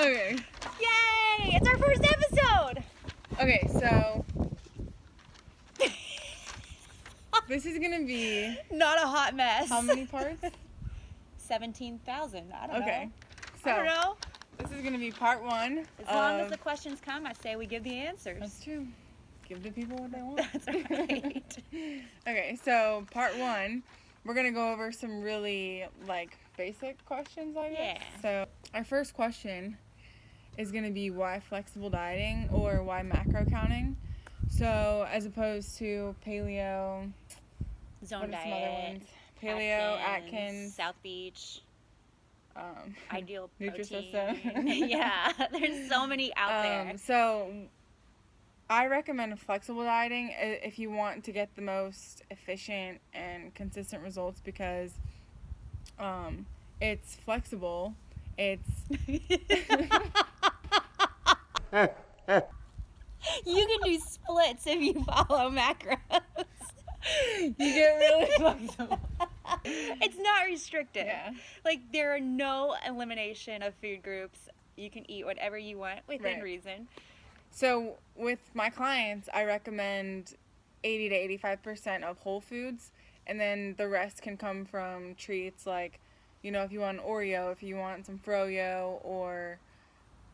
Okay. Yay! It's our first episode! Okay, so this is gonna be Not a hot mess. how many parts? 17,000. I don't know. Okay. So I don't know. this is gonna be part one. As long as the questions come, I say we give the answers. That's true. Give the people what they want. That's right. Okay, so part one, we're gonna go over some really basic questions, I guess. Yeah. So our first question is gonna be why flexible dieting or why macro counting. So as opposed to paleo, Zone what are some other diet. ones? Paleo, Atkins, South Beach. um, Ideal protein. Nutrisystem. Yeah, there's so many out there. So I recommend flexible dieting if you want to get the most efficient and consistent results because it's flexible. It's You can do splits if you follow macros. you get really flexible. It's not restricted. Yeah. There are no elimination of food groups. You can eat whatever you want within Right. reason. So with my clients, I recommend 80 to 85% of whole foods, and then the rest can come from treats like, if you want an Oreo, if you want some froyo, or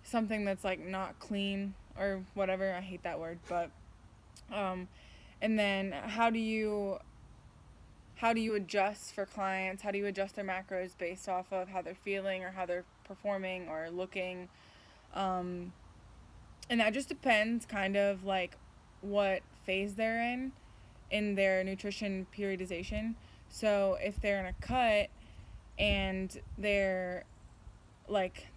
something that's not clean or whatever. I hate that word, but and then how do you adjust for clients? How do you adjust their macros based off of how they're feeling or how they're performing or looking? And that just depends kind of what phase they're in their nutrition periodization. So if they're in a cut and they're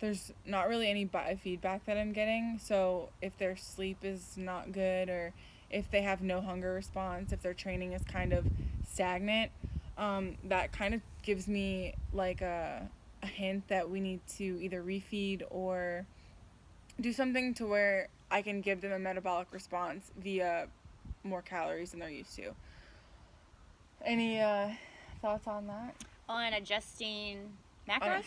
there's not really any biofeedback that I'm getting. So if their sleep is not good, or if they have no hunger response, if their training is kind of stagnant, that kind of gives me a hint that we need to either refeed or do something to where I can give them a metabolic response via more calories than they're used to. Any thoughts on that? On adjusting On macros?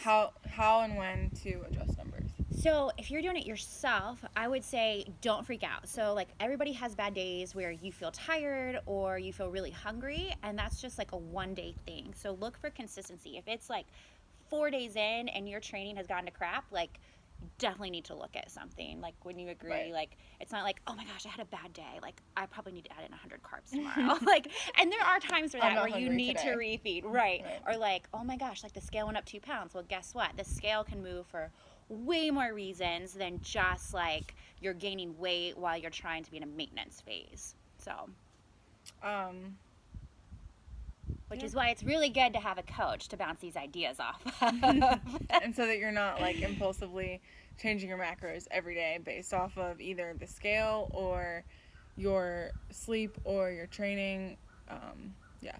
how and when to adjust numbers. So if you're doing it yourself, I would say don't freak out. So everybody has bad days where you feel tired or you feel really hungry, and that's just a one-day thing. So look for consistency. If it's 4 days in and your training has gone to crap, you definitely need to look at something. Wouldn't you agree? Right. It's not oh my gosh, I had a bad day. I probably need to add in 100 carbs tomorrow. And there are times for I'm that not where you hungry need today. to refeed. Right. Or oh my gosh, the scale went up 2 pounds. Well, guess what? The scale can move for way more reasons than just you're gaining weight while you're trying to be in a maintenance phase. So, which is why it's really good to have a coach to bounce these ideas off of. And so that you're not impulsively changing your macros every day based off of either the scale or your sleep or your training.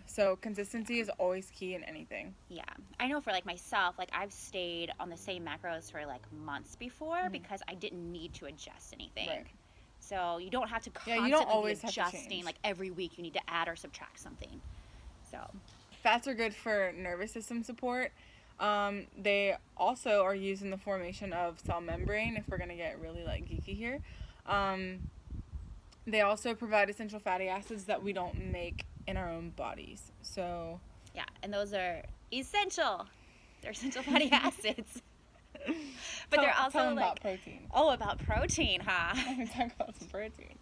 So consistency is always key in anything. Yeah, I know for myself, I've stayed on the same macros for months before because I didn't need to adjust anything. Right. So you don't have to constantly you don't always be have to adjusting. change. Every week you need to add or subtract something. So Fats are good for nervous system support. They also are used in the formation of cell membrane, if we're going to get really geeky here. They also provide essential fatty acids that we don't make in our own bodies. So yeah, and those are essential. They're essential fatty acids. But they're also tell them about protein. Oh, about protein, huh? Let me talk about some protein.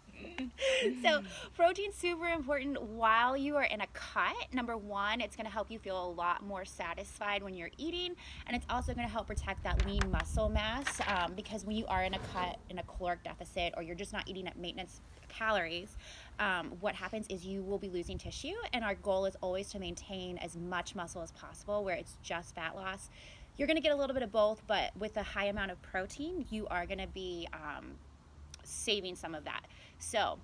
So protein's super important while you are in a cut. Number one, it's going to help you feel a lot more satisfied when you're eating, and it's also going to help protect that lean muscle mass because when you are in a cut, in a caloric deficit, or you're just not eating at maintenance calories, what happens is you will be losing tissue, and our goal is always to maintain as much muscle as possible where it's just fat loss. You're going to get a little bit of both, but with a high amount of protein, you are going to be saving some of that. So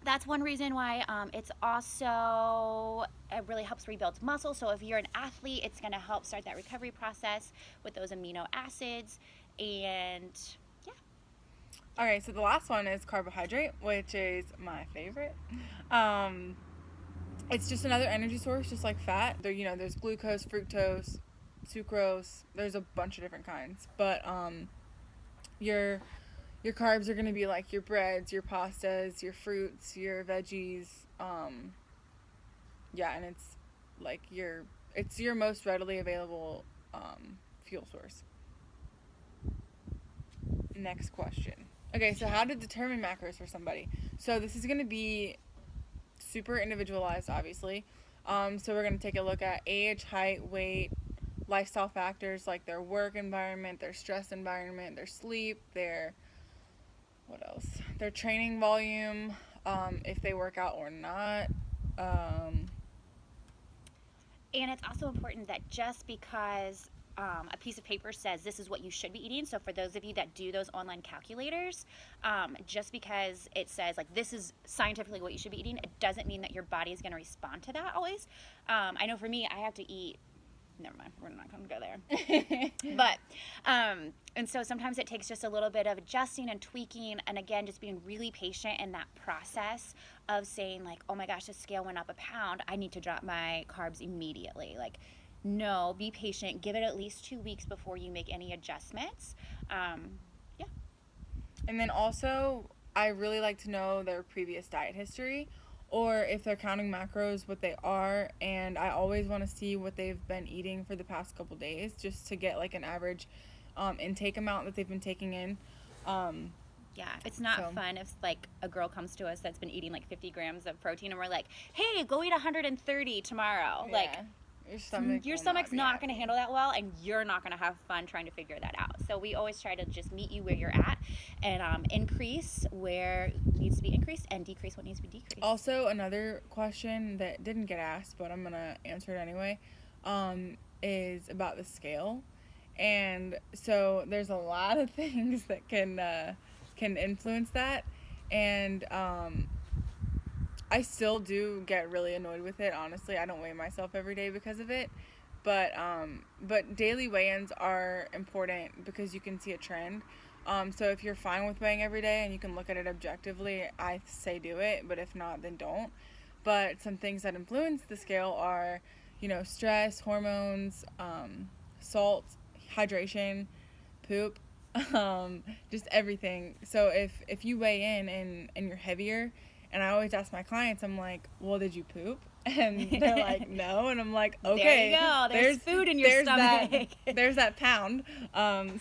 that's one reason why it's also, it really helps rebuild muscle. So if you're an athlete, it's going to help start that recovery process with those amino acids. And yeah. All right, so the last one is carbohydrate, which is my favorite. It's just another energy source, just like fat. There's glucose, fructose, sucrose. There's a bunch of different kinds, but your carbs are going to be like your breads, your pastas, your fruits, your veggies. Yeah, and it's like it's your most readily available fuel source. Next question. Okay, so how to determine macros for somebody. So this is going to be super individualized, obviously. So we're going to take a look at age, height, weight, lifestyle factors like their work environment, their stress environment, their sleep, what else? Their training volume, if they work out or not. And it's also important that just because a piece of paper says this is what you should be eating, so for those of you that do those online calculators, just because it says like this is scientifically what you should be eating, it doesn't mean that your body is going to respond to that always. I know for me, I have to eat, never mind, we're not going to go there. But, and so sometimes it takes just a little bit of adjusting and tweaking, and again, just being really patient in that process of saying like, oh my gosh, the scale went up a pound, I need to drop my carbs immediately. Like, no, be patient, give it at least 2 weeks before you make any adjustments. Yeah. And then also, I really like to know their previous diet history, or if they're counting macros, what they are, and I always want to see what they've been eating for the past couple days, just to get like an average intake amount that they've been taking in. Yeah, it's not fun if like a girl comes to us that's been eating like 50 grams of protein and we're like, hey, go eat 130 tomorrow. Yeah. Like, Your stomach's not going to handle that well, and you're not going to have fun trying to figure that out. So we always try to just meet you where you're at and increase where needs to be increased and decrease what needs to be decreased. Also, another question that didn't get asked, but I'm going to answer it anyway, is about the scale. And so there's a lot of things that can influence that. And I still do get really annoyed with it, honestly. I don't weigh myself every day because of it. But daily weigh-ins are important because you can see a trend. So if you're fine with weighing every day and you can look at it objectively, I say do it. But if not, then don't. But some things that influence the scale are, stress, hormones, salt, hydration, poop, just everything. So if you weigh in and you're heavier, and I always ask my clients, I'm like, well, did you poop? And they're like, no. And I'm like, okay. There you go. There's food in your stomach. There's that pound.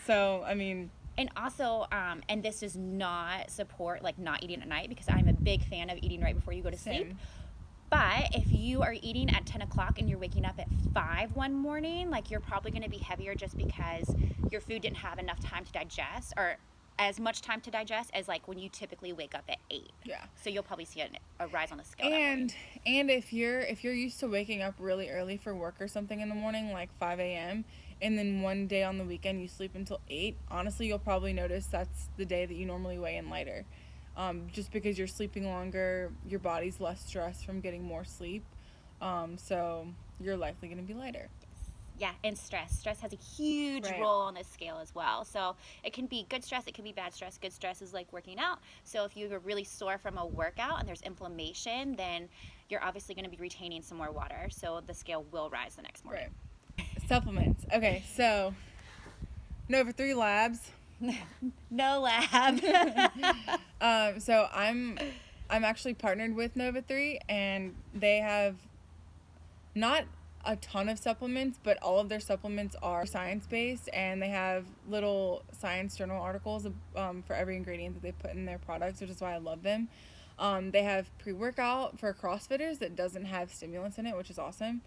So, I mean. And also, and this does not support, like, not eating at night, because I'm a big fan of eating right before you go to sleep. But if you are eating at 10 o'clock and you're waking up at 5 one morning, like, you're probably going to be heavier just because your food didn't have enough time to digest, or as much time to digest as like when you typically wake up at 8. Yeah. So you'll probably see a rise on the scale. And if you're used to waking up really early for work or something in the morning, like 5 a.m., and then one day on the weekend you sleep until 8, honestly, you'll probably notice that's the day that you normally weigh in lighter. Just because you're sleeping longer, your body's less stressed from getting more sleep. So you're likely going to be lighter. Yeah, and stress. Stress has a huge role on this scale as well. So it can be good stress, it can be bad stress. Good stress is like working out. So if you're really sore from a workout and there's inflammation, then you're obviously going to be retaining some more water. So the scale will rise the next morning. Right. Supplements. Okay, so Nova3 Labs. No lab. So I'm actually partnered with Nova3, and they have not a ton of supplements, but all of their supplements are science-based, and they have little science journal articles for every ingredient that they put in their products, which is why I love them. They have pre-workout for CrossFitters that doesn't have stimulants in it, which is awesome.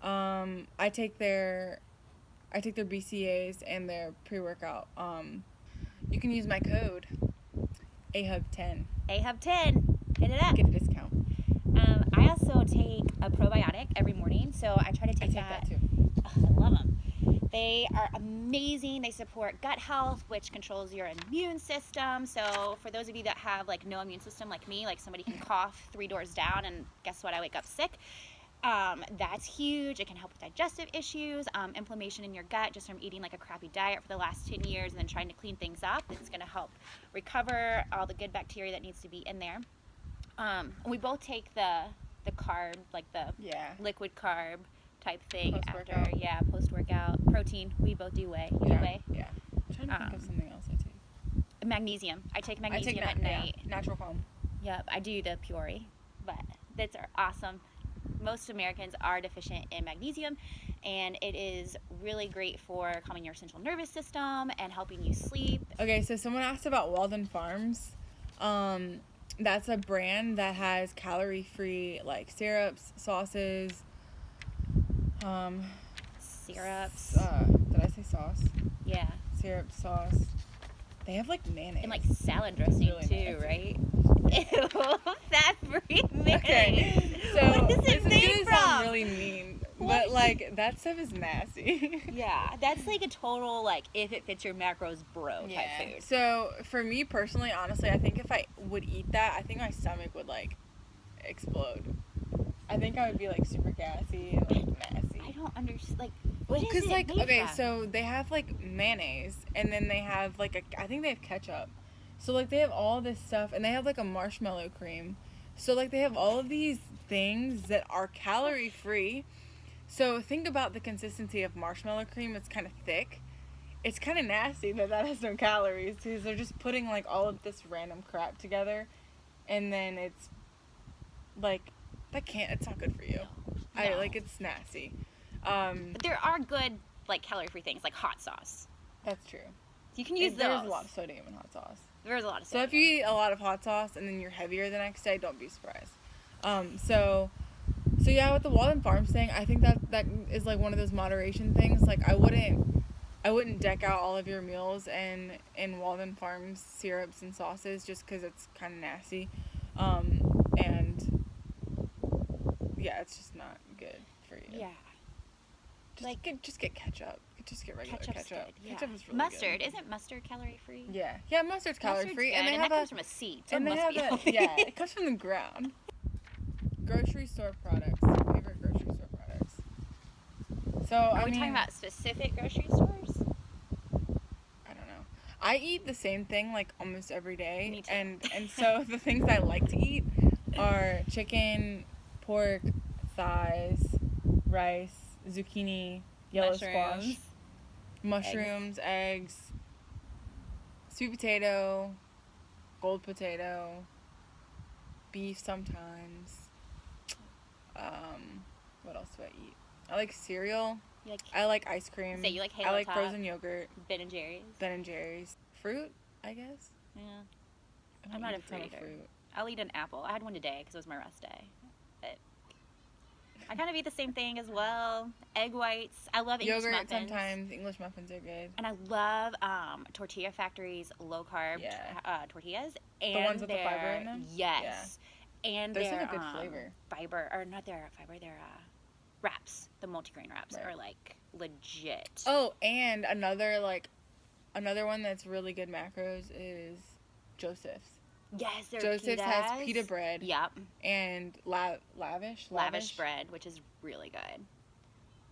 I take their BCAAs and their pre-workout. You can use my code AHUB10. AHUB10. Hit it up. Get a discount. I also take a probiotic every morning, so I try to take that too. Oh, I love them. They are amazing. They support gut health, which controls your immune system. So for those of you that have like no immune system like me, like somebody can cough 3 doors down and guess what, I wake up sick. That's huge. It can help with digestive issues, inflammation in your gut just from eating like a crappy diet for the last 10 years and then trying to clean things up. It's going to help recover all the good bacteria that needs to be in there. We both take the carb, like the liquid carb type thing post-workout. Protein. We both do whey. Yeah. I'm trying to think of something else I take. Magnesium. I take I magnesium take at night. natural foam. Yep, I do the Puri, but that's awesome. Most Americans are deficient in magnesium, and it is really great for calming your central nervous system and helping you sleep. Okay, so someone asked about Walden Farms. That's a brand that has calorie-free like syrups, sauces. Syrups. Did I say sauce? Yeah. Syrup, sauce. They have like mayonnaise. And like salad dressing really too, nasty. right? Ew, fat-free mayonnaise. Okay, so what does this it is made gonna from? sound really mean, What? but like that stuff is nasty. Yeah, that's like a total like if it fits your macros, bro type food. So for me personally, honestly, I think if I would eat that, I think my stomach would like explode. I think I would be like super gassy and like nasty. I don't understand. Like, what is Because it like made okay, from? so they have like mayonnaise, and then they have like I think they have ketchup. So like they have all this stuff, and they have like a marshmallow cream. So like they have all of these things that are calorie free. So think about the consistency of marshmallow cream. It's kind of thick. It's kind of nasty that has no calories because they're just putting like all of this random crap together, and then it's like it's not good for you. No. It's nasty. But there are good like calorie-free things like hot sauce. That's true. You can use those. There's a lot of sodium in hot sauce. There's a lot of So sodium. if you eat a lot of hot sauce and then you're heavier the next day, don't be surprised. So yeah, with the Walden Farms thing, I think that is like one of those moderation things. Like I wouldn't deck out all of your meals in Walden Farms syrups and sauces just because it's kind of nasty, and yeah, it's just not good for you. Yeah. Just get ketchup. Just get regular Ketchup's ketchup. good. Yeah. Ketchup is really Mustard. good. Isn't mustard calorie-free? Yeah, mustard's calorie free, and and they that have comes from a seed, so and it they must have be a healthy. yeah, it comes from the ground. Grocery store products. Favorite grocery store products. So Are we talking about specific grocery stores? I don't know. I eat the same thing like almost every day, Me too. and so the things I like to eat are chicken, pork, thighs, rice, zucchini, yellow squash, mushrooms, eggs, sweet potato, gold potato, beef sometimes. What else do I eat? I like cereal. You like I like ice cream. So you like I Halo like Top? frozen yogurt, Ben and Jerry's? Ben and Jerry's. Fruit, I guess. Yeah. I don't I'm not eat a ton fruit of eater. I'll eat an apple. I had one today because it was my rest day. But I kind of eat the same thing as well. Egg whites. I love English Yogurt muffins. sometimes. English muffins are good. And I love Tortilla Factory's low carb Yeah. tortillas. And ones with the fiber in them? Yes. And Those their have a good flavor. fiber, or not their fiber, their wraps. The multigrain wraps Right. are like legit. Oh, and another one that's really good macros is Joseph's. Yes, their Joseph's pitas. has pita bread. Yep. And lavish bread, which is really good.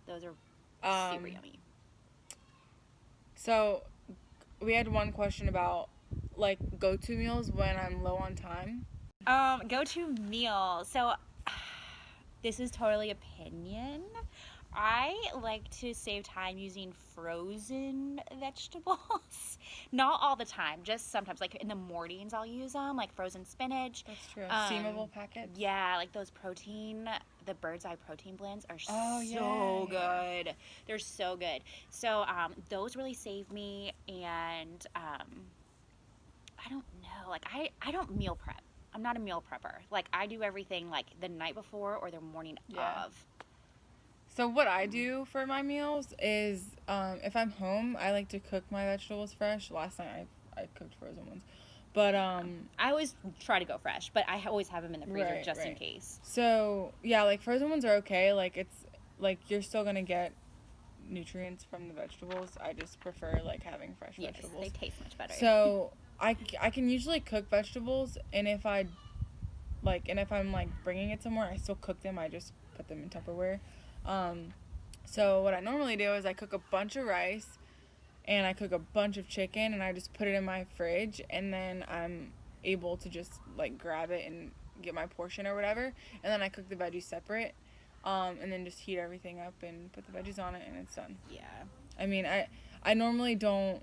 Those are super yummy. So we had one question about like go-to meals when I'm low on time. Go-to meal. So this is totally opinion. I like to save time using frozen vegetables. Not all the time, just sometimes. Like in the mornings I'll use them, like frozen spinach. That's true. Steamable packets. Yeah, like those the Bird's Eye protein blends are Oh, yeah. good. They're so good. So those really save me, and I don't know. Like I don't meal prep. I'm not a meal prepper. Like I do everything like the night before or the morning of. So what I do for my meals is, if I'm home, I like to cook my vegetables fresh. Last night I cooked frozen ones, but I always try to go fresh, but I always have them in the freezer just in case. So yeah, like frozen ones are okay. Like it's like you're still gonna get nutrients from the vegetables. I just prefer like having fresh vegetables. Yes, they taste much better. So I can usually cook vegetables, and if I'm like bringing it somewhere, I still cook them. I just put them in Tupperware. So what I normally do is I cook a bunch of rice and I cook a bunch of chicken and I just put it in my fridge, and then I'm able to just like grab it and get my portion or whatever, and then I cook the veggies separate, and then just heat everything up and put the veggies on it and it's done. Yeah. I mean, I normally don't,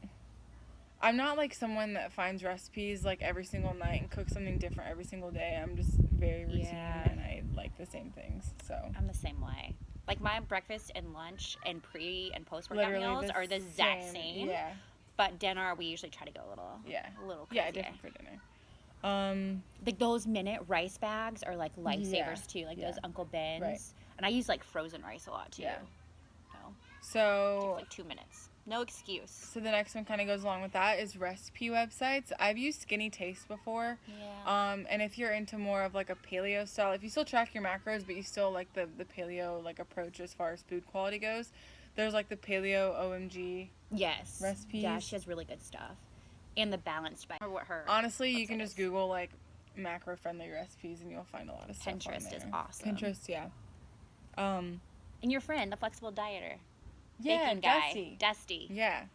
I'm not like someone that finds recipes like every single night and cooks something different every single day. I'm just very routine Yeah. and I like the same things. So I'm the same way. Like my breakfast and lunch and pre and post workout literally meals are the exact same. Yeah. But dinner, we usually try to go a little crazier. Yeah, different for dinner. Like those minute rice bags are like lifesavers too. Like yeah. those Uncle Ben's. Right. And I use like frozen rice a lot too. Yeah. So So it's like 2 minutes. No excuse. So the next one kind of goes along with that is recipe websites. I've used Skinny Taste before. Yeah. And if you're into more of like a paleo style, if you still track your macros, but you still like the paleo like approach as far as food quality goes, there's like the paleo OMG. Yes. Recipes. Yeah, she has really good stuff. And the balanced diet. Or what her Honestly, you can website just is. Google like macro friendly recipes and you'll find a lot of stuff on Pinterest there. is awesome. Pinterest, yeah. And your friend, the flexible dieter. Yeah, Baking guy. Dusty. Dusty. Yeah.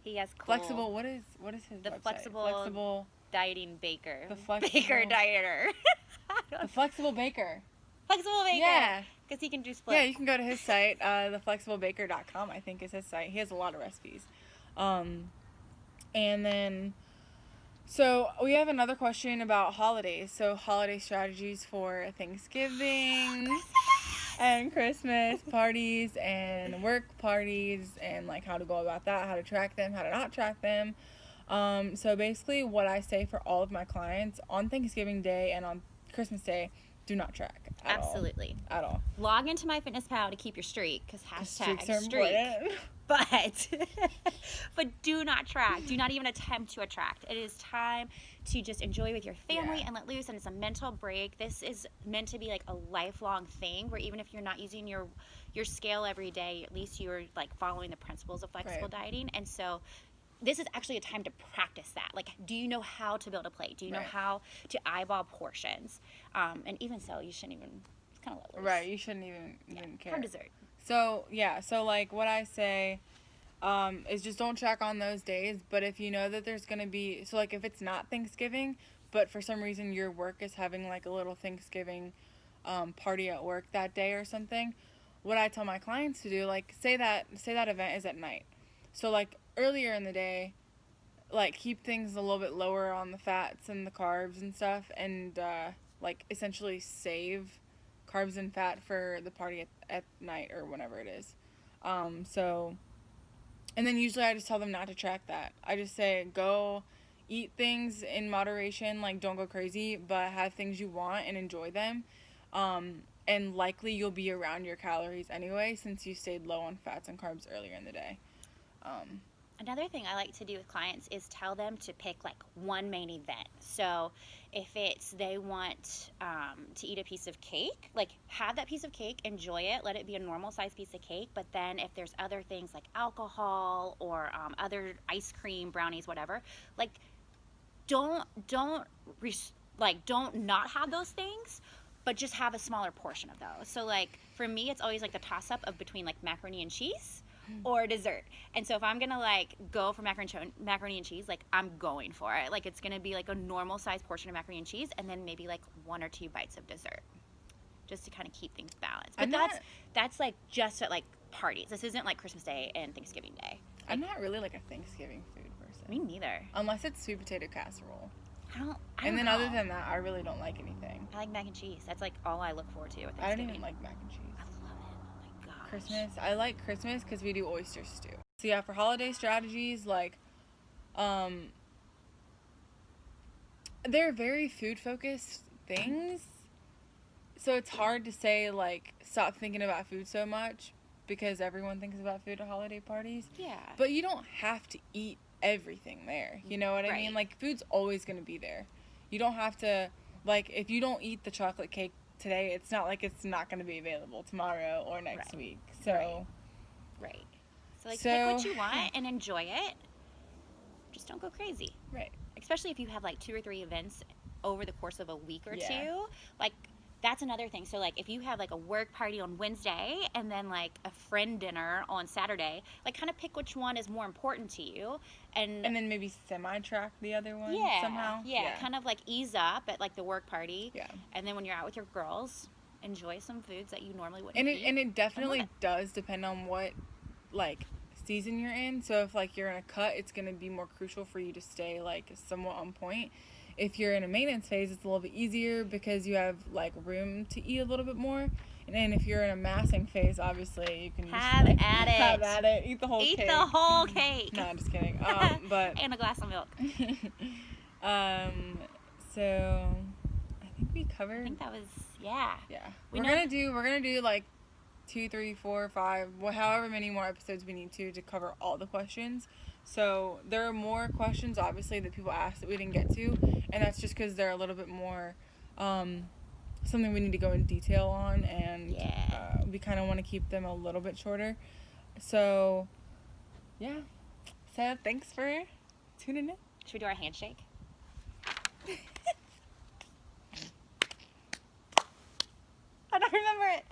He has cool Flexible. What is his The website? flexible dieting baker. The flexible- baker dieter. The Flexible Baker. Flexible baker. Yeah. Because he can do splits. Yeah, you can go to his site, theflexiblebaker.com, I think is his site. He has a lot of recipes. And then, so we have another question about holidays. So holiday strategies for Thanksgiving and Christmas parties and work parties and like how to go about that, how to track them, how to not track them. So basically what I say for all of my clients on Thanksgiving Day and on Christmas Day, do not track at Absolutely. all. At all. Log into MyFitnessPal to keep your streak because Streaks are hashtag streak. important. But do not track. Do not even attempt to attract. It is time to just enjoy with your family Yeah. and let loose, and it's a mental break. This is meant to be like a lifelong thing where even if you're not using your scale every day, at least you're like following the principles of flexible dieting. And so this is actually a time to practice that. Like, do you know how to build a plate? Do you know Right. how to eyeball portions? And even so, you shouldn't even, it's kind of let loose. Right, you shouldn't even care. For dessert. So, yeah, so like what I say is just don't track on those days, but if you know that there's going to be, so like if it's not Thanksgiving, but for some reason your work is having like a little Thanksgiving party at work that day or something, what I tell my clients to do, like say that event is at night. So like earlier in the day, like keep things a little bit lower on the fats and the carbs and stuff, and like essentially save carbs and fat for the party at night or whenever it is. So, and then usually I just tell them not to track that. I just say go eat things in moderation, like don't go crazy, but have things you want and enjoy them. And likely you'll be around your calories anyway since you stayed low on fats and carbs earlier in the day. Another thing I like to do with clients is tell them to pick like one main event. So if it's they want to eat a piece of cake, like have that piece of cake, enjoy it, let it be a normal size piece of cake. But then if there's other things like alcohol or other ice cream, brownies, whatever, like don't not have those things, but just have a smaller portion of those. So like for me, it's always like the toss up of between like macaroni and cheese or dessert. And so if I'm gonna like go for macaroni and cheese, like I'm going for it. Like it's gonna be like a normal size portion of macaroni and cheese, and then maybe like 1 or 2 bites of dessert, just to kind of keep things balanced. But that's like just at like parties. This isn't like Christmas Day and Thanksgiving Day. I'm not really like a Thanksgiving food person. Me neither. Unless it's sweet potato casserole. I don't And then know. other than that, I really don't like anything. I like mac and cheese. That's like all I look forward to at I don't Thanksgiving. even like mac and cheese. I love it. Oh my gosh. Christmas. I like Christmas because we do oyster stew. So yeah, for holiday strategies, like, they're very food focused things. So it's hard to say like stop thinking about food so much because everyone thinks about food at holiday parties. Yeah. But you don't have to eat everything there. You know what I mean? Right. Like food's always going to be there. You don't have to, like, if you don't eat the chocolate cake today, it's not like it's not going to be available tomorrow or next Right. week. So, Right. So like So- pick what you want and enjoy it. Just don't go crazy. right. Especially if you have like 2 or 3 events over the course of a week or Yeah. 2. Like that's another thing. So like if you have like a work party on Wednesday and then like a friend dinner on Saturday, like kind of pick which one is more important to you and And then maybe semi-track the other one yeah, somehow. Yeah, kind of like ease up at like the work party. Yeah. And then when you're out with your girls, enjoy some foods that you normally wouldn't And eat. it definitely it. does depend on what, like, season you're in. So if like you're in a cut, it's going to be more crucial for you to stay like somewhat on point. If you're in a maintenance phase, it's a little bit easier because you have like room to eat a little bit more. And then if you're in a massing phase, obviously you can just Have like, at it. have at it, eat the whole Eat cake. the whole cake. No, I'm just kidding. But And a glass of milk. so I think we covered. I think that was, yeah. Yeah, We we're know- gonna do like 2, 3, 4, 5, however many more episodes we need to cover all the questions. So there are more questions, obviously, that people asked that we didn't get to, and that's just because they're a little bit more something we need to go in detail on, and Yeah. we kind of want to keep them a little bit shorter. So yeah, so thanks for tuning in. Should we do our handshake? I don't remember it.